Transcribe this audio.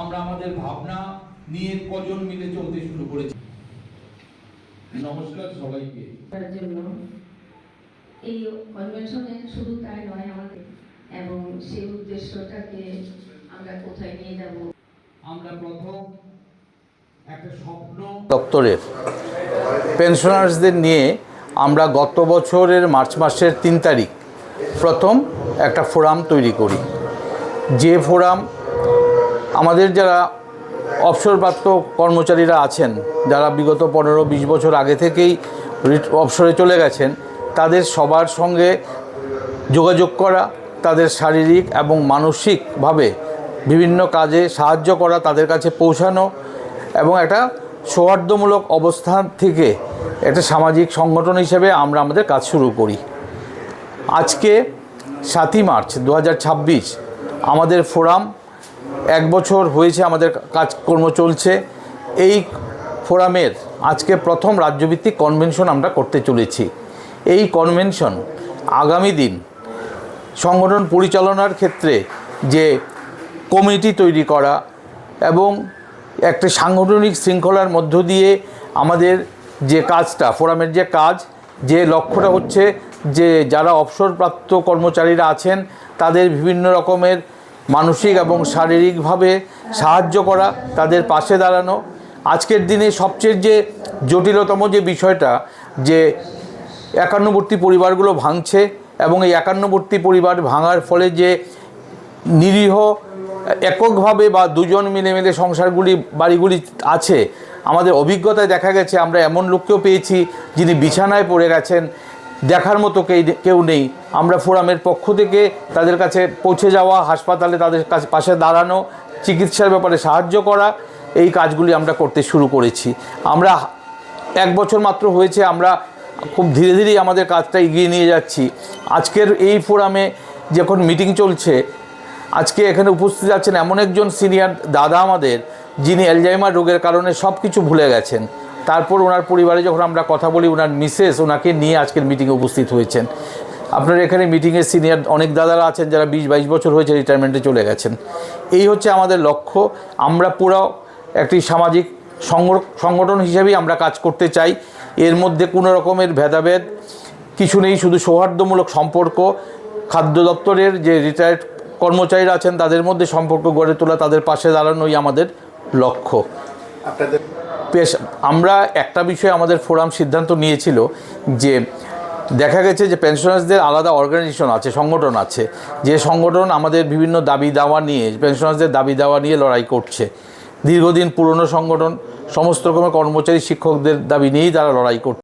আমরা আমাদের ভাবনা নিয়ে কজন মিলে চলতে শুরু করেছি। নমস্কার সবাইকে। জন্য এই কনভেনশনে শুধু তাই নয় আমাদের, এবং সেই উদ্দেশ্যটাকে আমরা কোথায় নিয়ে যাব। আমরা প্রথম একটা স্বপ্ন দপ্তরের পেনশনার্সদের নিয়ে আমরা গত বছরের মার্চ মাসের 3 তারিখ প্রথম একটা ফোরাম তৈরি করি। যে ফোরাম আমাদের যারা অবসরপ্রাপ্ত কর্মচারীরা আছেন, যারা বিগত 15-20 বছর আগে থেকেই অবসরে চলে গেছেন, তাদের সবার সঙ্গে যোগাযোগ করা, তাদের শারীরিক এবং মানসিকভাবে বিভিন্ন কাজে সাহায্য করা, তাদের কাছে পৌঁছানো এবং একটা সৌহার্দ্যমূলক অবস্থান থেকে একটা সামাজিক সংগঠন হিসেবে আমরা আমাদের কাজ শুরু করি। আজকে 7ই মার্চ 2026 আমাদের ফোরাম 1 বছর হয়েছে, আমাদের কাজকর্ম চলছে। এই ফোরামের আজকে প্রথম রাজ্যভিত্তিক কনভেনশন আমরা করতে চলেছি। এই কনভেনশন আগামী দিন সংগঠন পরিচালনার ক্ষেত্রে যে কমিটি তৈরি করা এবং একটা সাংগঠনিক শৃঙ্খলার মধ্য দিয়ে আমাদের যে কাজটা, ফোরামের যে কাজ, যে লক্ষ্যটা হচ্ছে যে যারা অবসরপ্রাপ্ত কর্মচারীরা আছেন তাদের বিভিন্ন রকমের মানসিক এবং শারীরিকভাবে সাহায্য করা, তাদের পাশে দাঁড়ানো। আজকের দিনে সবচেয়ে যে জটিলতম যে বিষয়টা, যে একান্নবর্তী পরিবারগুলো ভাঙছে এবং এই একান্নবর্তী পরিবার ভাঙার ফলে যে নিরীহ এককভাবে বা দুজন মিলে সংসারগুলি, বাড়িগুলি আছে, আমাদের অভিজ্ঞতায় দেখা গেছে আমরা এমন লোককেও পেয়েছি যিনি বিছানায় পড়ে গেছেন, দেখার মতো কেউ নেই। আমরা ফোরামের পক্ষ থেকে তাদের কাছে পৌঁছে যাওয়া, হাসপাতালে তাদের কাছে পাশে দাঁড়ানো, চিকিৎসার ব্যাপারে সাহায্য করা, এই কাজগুলি আমরা করতে শুরু করেছি। আমরা 1 বছর মাত্র হয়েছে, আমরা খুব ধীরে ধীরেই আমাদের কাজটা এগিয়ে নিয়ে যাচ্ছি। আজকের এই ফোরামে যখন মিটিং চলছে, আজকে এখানে উপস্থিত আছেন এমন একজন সিনিয়র দাদা আমাদের, যিনি অ্যালজাইমার রোগের কারণে সব কিছু ভুলে গেছেন। তারপর ওনার পরিবারে যখন আমরা কথা বলি, ওনার মিসেস ওনাকে নিয়ে আজকের মিটিংয়ে উপস্থিত হয়েছেন। আপনার এখানে মিটিংয়ে সিনিয়র অনেক দাদারা আছেন যারা 20-22 বছর হয়েছে রিটায়ারমেন্টে চলে গেছেন। এই হচ্ছে আমাদের লক্ষ্য। আমরা পুরো একটি সামাজিক সংগঠন হিসেবেই আমরা কাজ করতে চাই। এর মধ্যে কোনো রকমের ভেদাভেদ কিছু নেই, শুধু সৌহার্দ্যমূলক সম্পর্ক। খাদ্য দপ্তরের যে রিটায়ার্ড কর্মচারীরা আছেন তাদের মধ্যে সম্পর্ক গড়ে তোলা, তাদের পাশে দাঁড়ানোই আমাদের লক্ষ্য। আমরা একটা বিষয়ে আমাদের ফোরাম সিদ্ধান্ত নিয়েছিল যে দেখা গেছে যে পেনশনার্সদের আলাদা অর্গানাইজেশন আছে, সংগঠন আছে, যে সংগঠন আমাদের বিভিন্ন দাবি দাওয়া নিয়ে, পেনশনার্সদের দাবি দাওয়া নিয়ে লড়াই করছে। দীর্ঘদিন পুরনো সংগঠন, সমস্ত রকমের কর্মচারী শিক্ষকদের দাবি নিয়েই তারা লড়াই করছে।